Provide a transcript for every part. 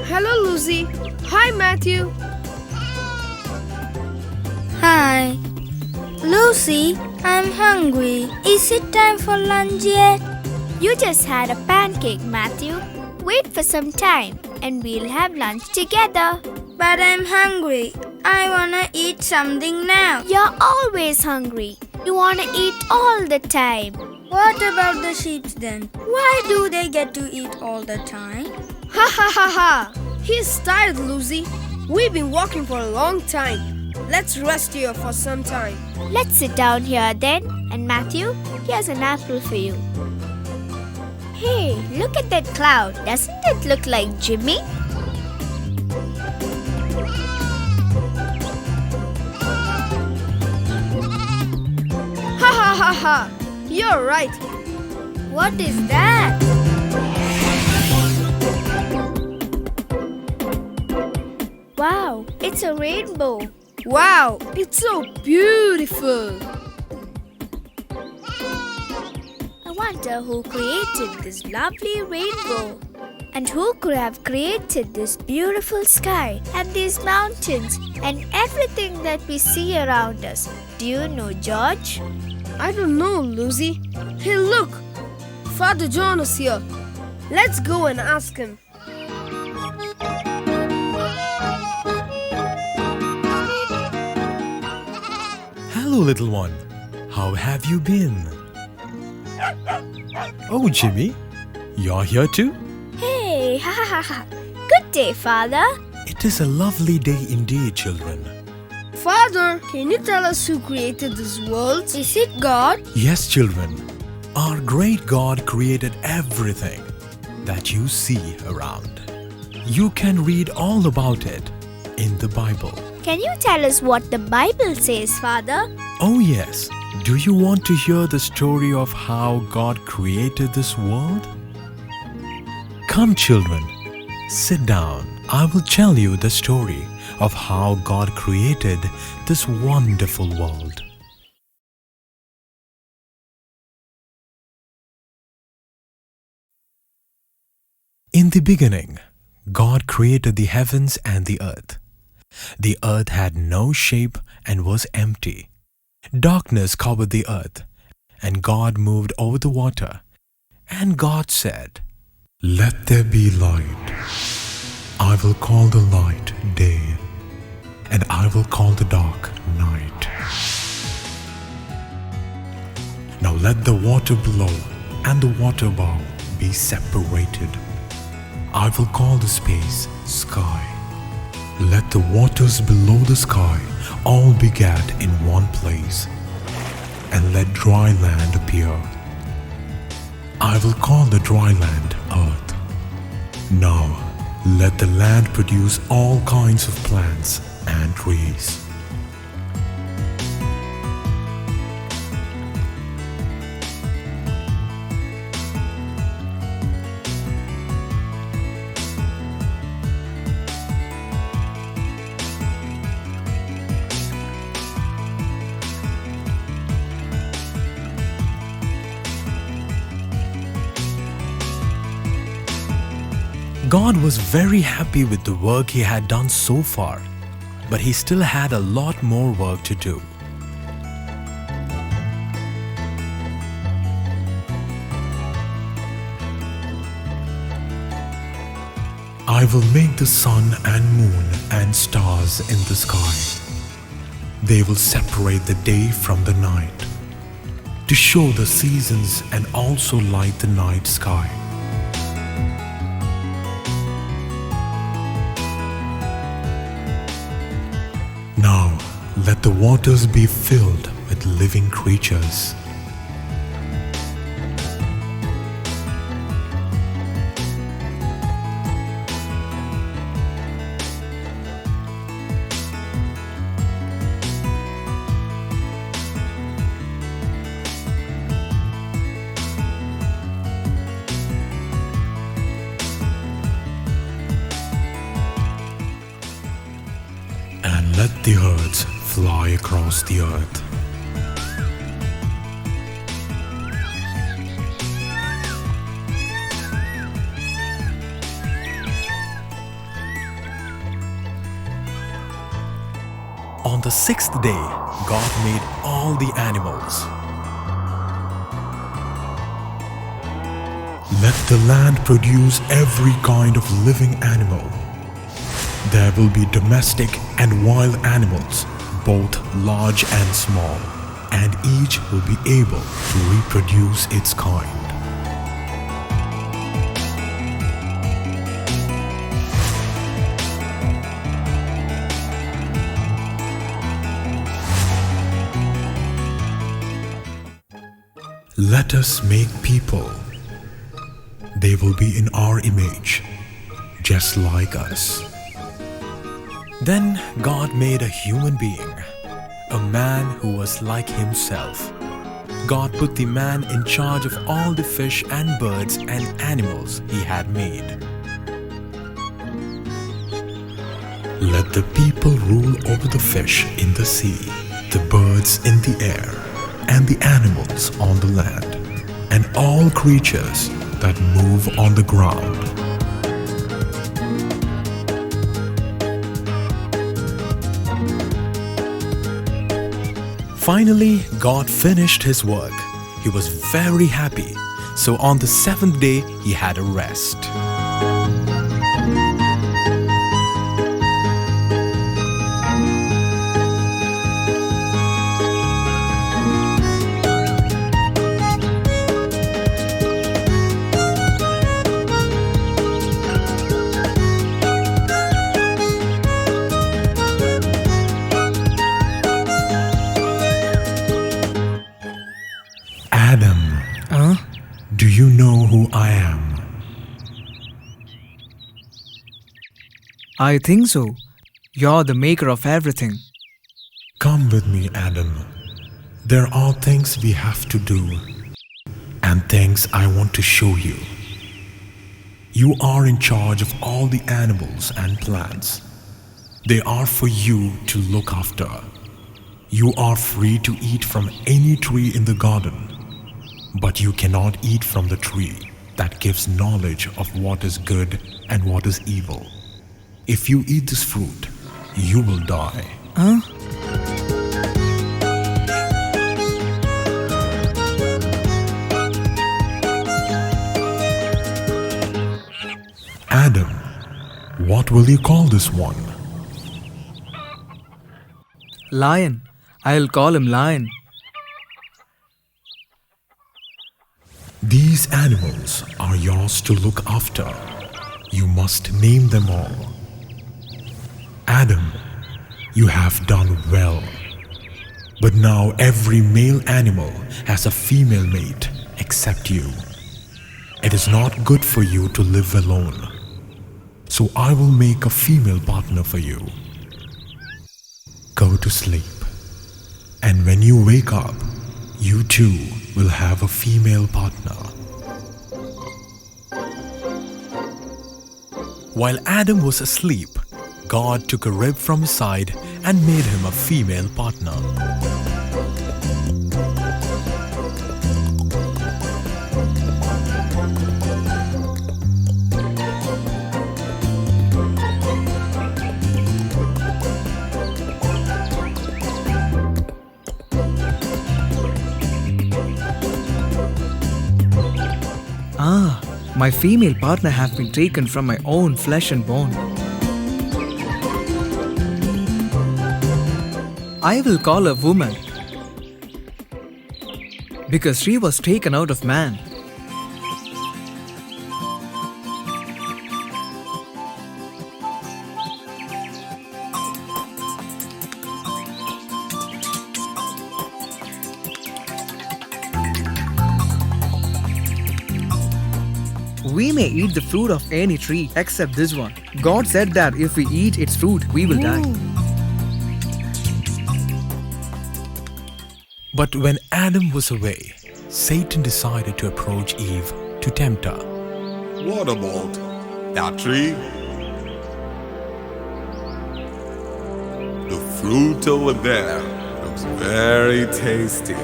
Hello, Lucy. Hi, Matthew. Hi. Lucy, I'm hungry. Is it time for lunch yet? You just had a pancake, Matthew. Wait for some time and we'll have lunch together. But I'm hungry. I wanna eat something now. You're always hungry. You want to eat all the time. What about the sheep then? Why do they get to eat all the time? Ha ha ha ha. He's tired, Lucy. We've been walking for a long time. Let's rest here for some time. Let's sit down here then. And Matthew, here's an apple for you. Hey, look at that cloud. Doesn't it look like Jimmy? Ha ha ha ha. You're right. What is that? Wow, it's a rainbow. Wow, it's so beautiful. I wonder who created this lovely rainbow. And who could have created this beautiful sky and these mountains and everything that we see around us? Do you know, George? I don't know, Lucy. Hey, look. Father John is here. Let's go and ask him. Hello, little one. How have you been? Oh, Jimmy, you're here too? Hey, ha ha ha ha. Good day, Father. It is a lovely day indeed, children. Father, can you tell us who created this world? Is it God? Yes, children. Our great God created everything that you see around. You can read all about it in the Bible. Can you tell us what the Bible says, Father? Oh, yes. Do you want to hear the story of how God created this world? Come, children, sit down. I will tell you the story of how God created this wonderful world. In the beginning, God created the heavens and the earth. The earth had no shape and was empty. Darkness covered the earth, and God moved over the water. And God said, "Let there be light. I will call the light day, and I will call the dark night. Now let the water below and the water above be separated. I will call the space sky. Let the waters below the sky all be gathered in one place, and let dry land appear. I will call the dry land earth. Now let the land produce all kinds of plants and trees." God was very happy with the work he had done so far, but he still had a lot more work to do. I will make the sun and moon and stars in the sky. They will separate the day from the night, to show the seasons and also light the night sky. Now let the waters be filled with living creatures. And let the birds fly across the earth. On the sixth day, God made all the animals. Let the land produce every kind of living animal. There will be domestic and wild animals, both large and small, and each will be able to reproduce its kind. Let us make people. They will be in our image, just like us. Then God made a human being, a man who was like himself. God put the man in charge of all the fish and birds and animals he had made. Let the people rule over the fish in the sea, the birds in the air, and the animals on the land, and all creatures that move on the ground. Finally, God finished his work. He was very happy. So on the seventh day, he had a rest. Adam, do you know who I am? I think so. You're the maker of everything. Come with me, Adam. There are things we have to do, and things I want to show you. You are in charge of all the animals and plants. They are for you to look after. You are free to eat from any tree in the garden, but you cannot eat from the tree that gives knowledge of what is good and what is evil. If you eat this fruit, you will die. Adam, what will you call this one? Lion. I'll call him Lion. These animals are yours to look after. You must name them all. Adam, you have done well. But now every male animal has a female mate except you. It is not good for you to live alone. So I will make a female partner for you. Go to sleep. And when you wake up, you too will have a female partner. While Adam was asleep, God took a rib from his side and made him a female partner. My female partner have been taken from my own flesh and bone. I will call her woman because she was taken out of man. We may eat the fruit of any tree except this one. God said that if we eat its fruit, we will die. But when Adam was away, Satan decided to approach Eve to tempt her. What about that tree? The fruit over there looks very tasty.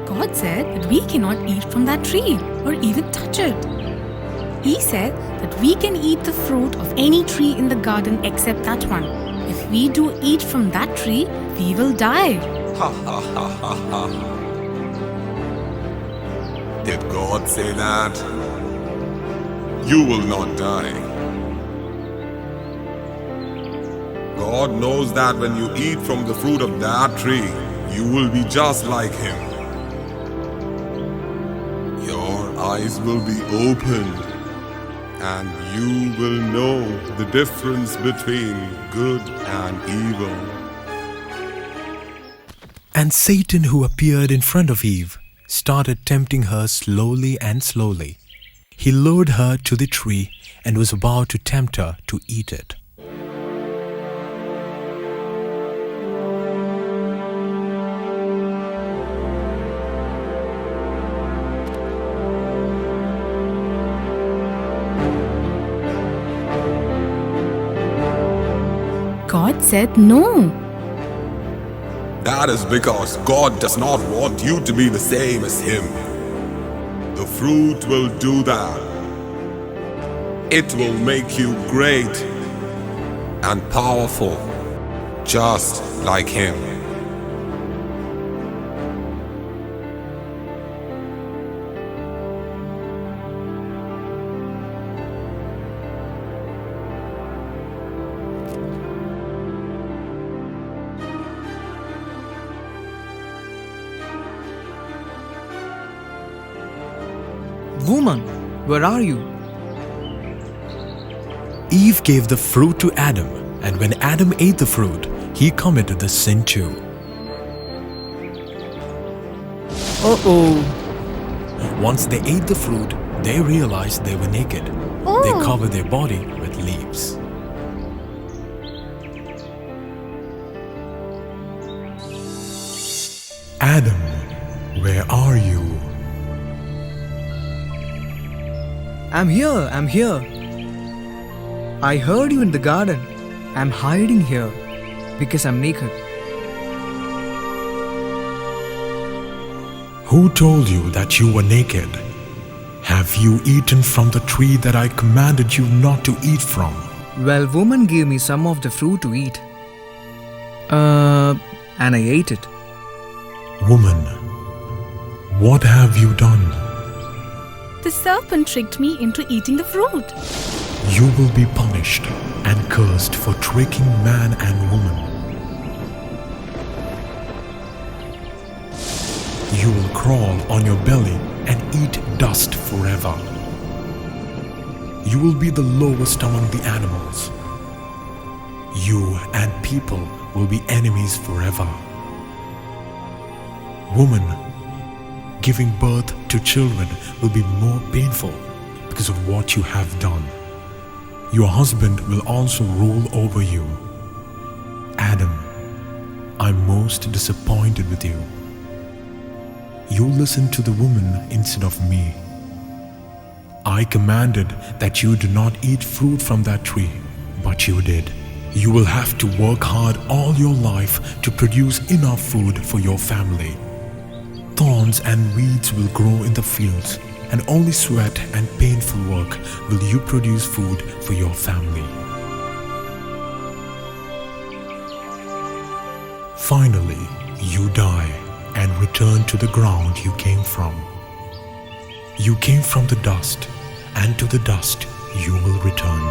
God said that we cannot eat from that tree or even touch it. He said that we can eat the fruit of any tree in the garden except that one. If we do eat from that tree, we will die. Ha ha ha ha ha. Did God say that? You will not die. God knows that when you eat from the fruit of that tree, you will be just like Him. Your eyes will be opened, and you will know the difference between good and evil. And Satan, who appeared in front of Eve, started tempting her slowly and slowly. He lured her to the tree and was about to tempt her to eat it. God said no. That is because God does not want you to be the same as Him. The fruit will do that. It will make you great and powerful, just like Him. Woman, where are you? Eve gave the fruit to Adam, and when Adam ate the fruit, he committed the sin too. Once they ate the fruit, they realized they were naked. They covered their body with leaves. Adam, where are you? I'm here. I heard you in the garden. I'm hiding here because I'm naked. Who told you that you were naked? Have you eaten from the tree that I commanded you not to eat from? Well, woman gave me some of the fruit to eat. And I ate it. Woman, what have you done? The serpent tricked me into eating the fruit. You will be punished and cursed for tricking man and woman. You will crawl on your belly and eat dust forever. You will be the lowest among the animals. You and people will be enemies forever. Woman, giving birth to children will be more painful because of what you have done. Your husband will also rule over you. Adam, I'm most disappointed with you. You listened to the woman instead of me. I commanded that you do not eat fruit from that tree, but you did. You will have to work hard all your life to produce enough food for your family. Thorns and weeds will grow in the fields, and only sweat and painful work will you produce food for your family. Finally, you die and return to the ground you came from. You came from the dust, and to the dust you will return.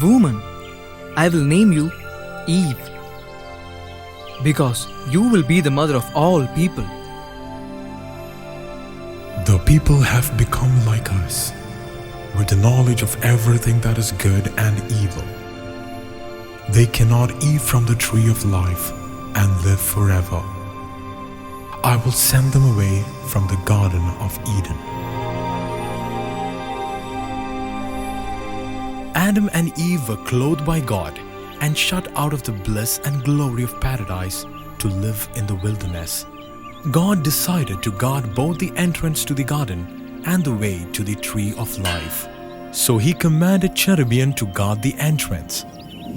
Woman, I will name you Eve, because you will be the mother of all people. The people have become like us, with the knowledge of everything that is good and evil. They cannot eat from the tree of life and live forever. I will send them away from the Garden of Eden. Adam and Eve were clothed by God and shut out of the bliss and glory of paradise to live in the wilderness. God decided to guard both the entrance to the garden and the way to the tree of life. So he commanded cherubim to guard the entrance,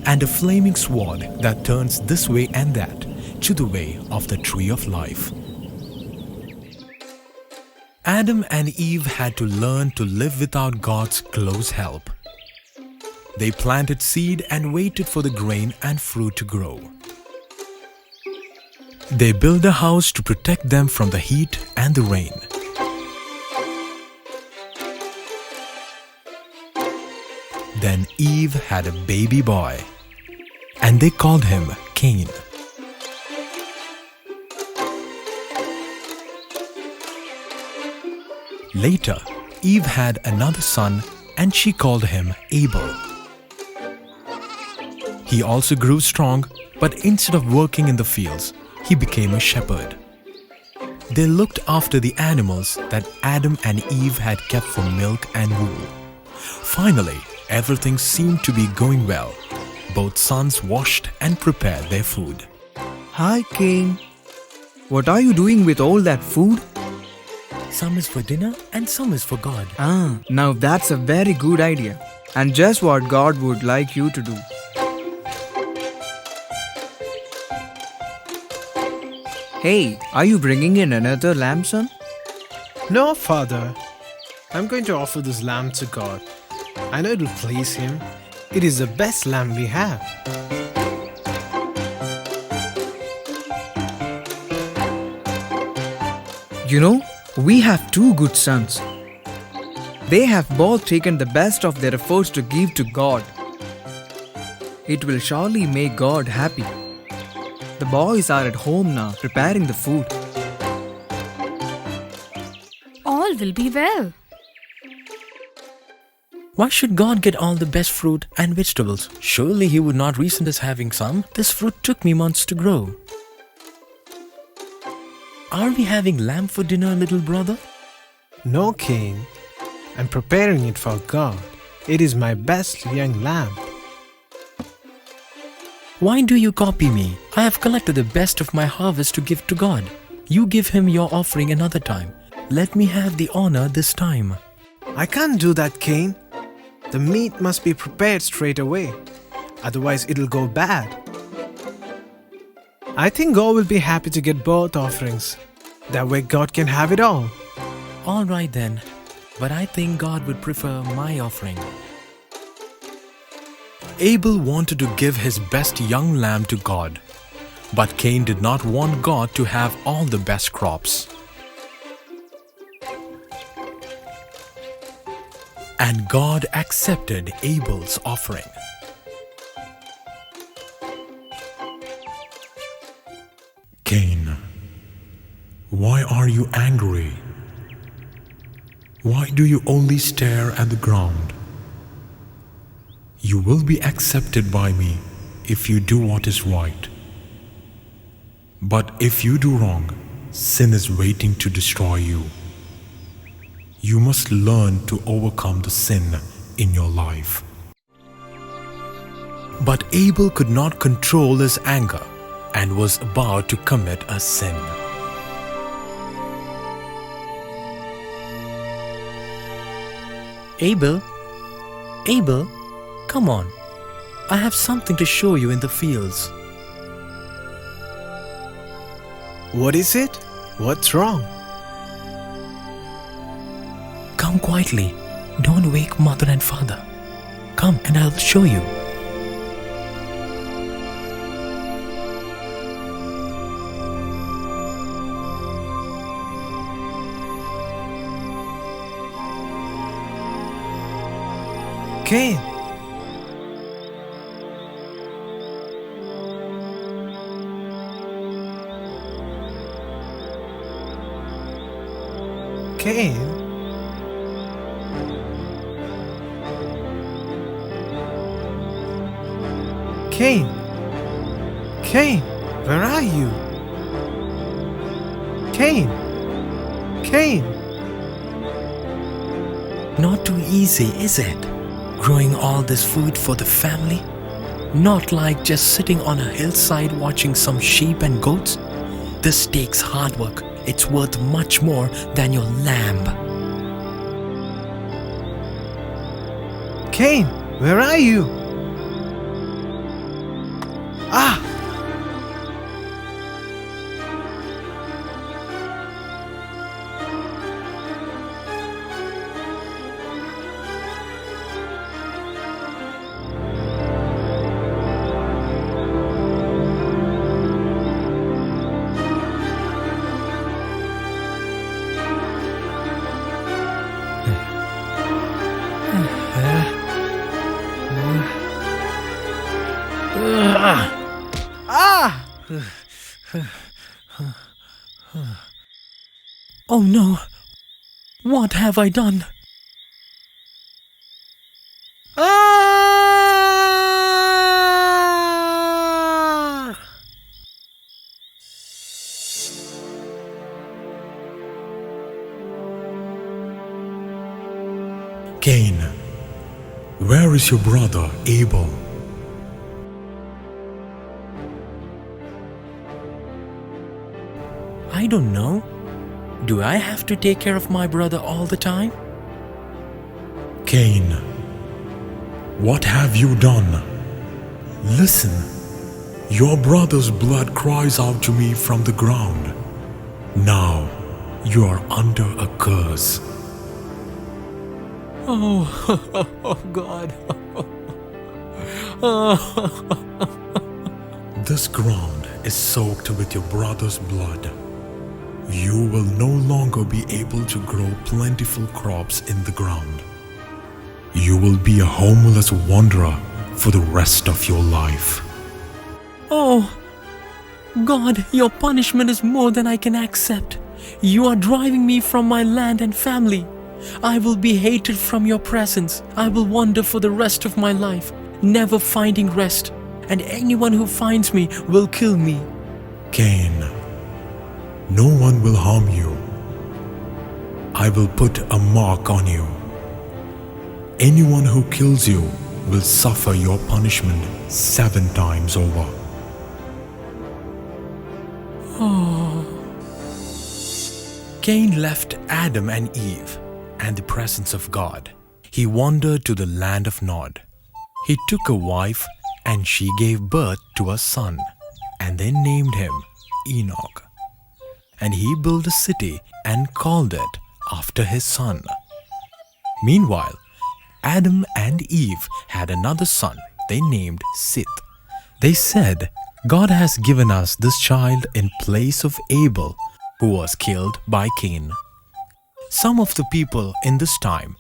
and a flaming sword that turns this way and that to the way of the tree of life. Adam and Eve had to learn to live without God's close help. They planted seed and waited for the grain and fruit to grow. They built a house to protect them from the heat and the rain. Then Eve had a baby boy, and they called him Cain. Later, Eve had another son, and she called him Abel. He also grew strong, but instead of working in the fields, he became a shepherd. They looked after the animals that Adam and Eve had kept for milk and wool. Finally, everything seemed to be going well. Both sons washed and prepared their food. Hi, Cain. What are you doing with all that food? Some is for dinner and some is for God. Now that's a very good idea, and just what God would like you to do. Hey, are you bringing in another lamb, son? No, Father. I'm going to offer this lamb to God. I know it will please Him. It is the best lamb we have. You know, we have two good sons. They have both taken the best of their efforts to give to God. It will surely make God happy. The boys are at home now, preparing the food. All will be well. Why should God get all the best fruit and vegetables? Surely He would not resent us having some. This fruit took me months to grow. Are we having lamb for dinner, little brother? No, Cain. I'm preparing it for God. It is my best young lamb. Why do you copy me? I have collected the best of my harvest to give to God. You give Him your offering another time. Let me have the honor this time. I can't do that, Cain. The meat must be prepared straight away. Otherwise, it'll go bad. I think God will be happy to get both offerings. That way God can have it all. All right then, but I think God would prefer my offering. Abel wanted to give his best young lamb to God, but Cain did not want God to have all the best crops. And God accepted Abel's offering. Cain, why are you angry? Why do you only stare at the ground? You will be accepted by me if you do what is right. But if you do wrong, sin is waiting to destroy you. You must learn to overcome the sin in your life. But Abel could not control his anger and was about to commit a sin. Abel, come on. I have something to show you in the fields. What is it? What's wrong? Come quietly. Don't wake mother and father. Come and I'll show you. Cain! Cain? Cain! Cain! Where are you? Cain! Cain! Not too easy, is it? Growing all this food for the family? Not like just sitting on a hillside watching some sheep and goats. This takes hard work. It's worth much more than your lamb. Cain! Where are you? Ah! Ah! Oh no! What have I done? Ah! Cain, where is your brother Abel? I don't know. Do I have to take care of my brother all the time? Cain, what have you done? Listen, your brother's blood cries out to me from the ground. Now you are under a curse. Oh, God. This ground is soaked with your brother's blood. You will no longer be able to grow plentiful crops in the ground. You will be a homeless wanderer for the rest of your life. Oh, God, your punishment is more than I can accept. You are driving me from my land and family. I will be hated from your presence. I will wander for the rest of my life, never finding rest. And anyone who finds me will kill me. Cain, no one will harm you. I will put a mark on you. Anyone who kills you will suffer your punishment 7 times over. Cain left Adam and Eve and the presence of God. He wandered to the land of Nod. He took a wife and she gave birth to a son, and they named him Enoch. And he built a city and called it after his son. Meanwhile, Adam and Eve had another son they named Seth. They said, God has given us this child in place of Abel, who was killed by Cain. Some of the people in this time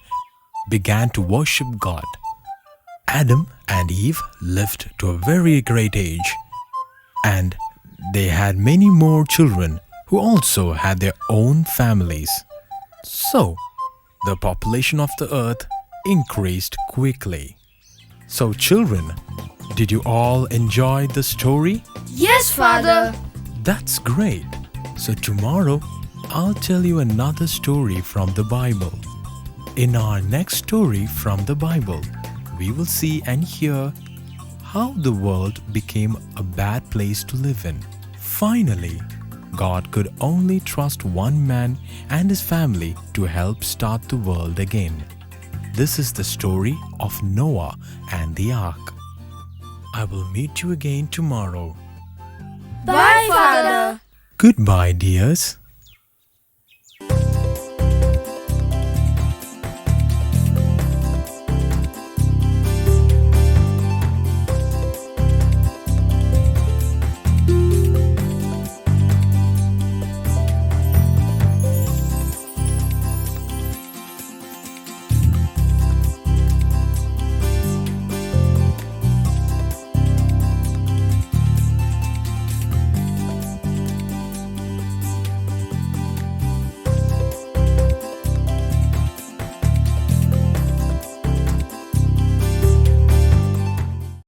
began to worship God. Adam and Eve lived to a very great age, and they had many more children who also had their own families. So, the population of the earth increased quickly. So, children, did you all enjoy the story? Yes, Father. That's great. So, tomorrow I'll tell you another story from the Bible. In our next story from the Bible, we will see and hear how the world became a bad place to live in. Finally, God could only trust one man and his family to help start the world again. This is the story of Noah and the Ark. I will meet you again tomorrow. Bye, Father. Goodbye, dears.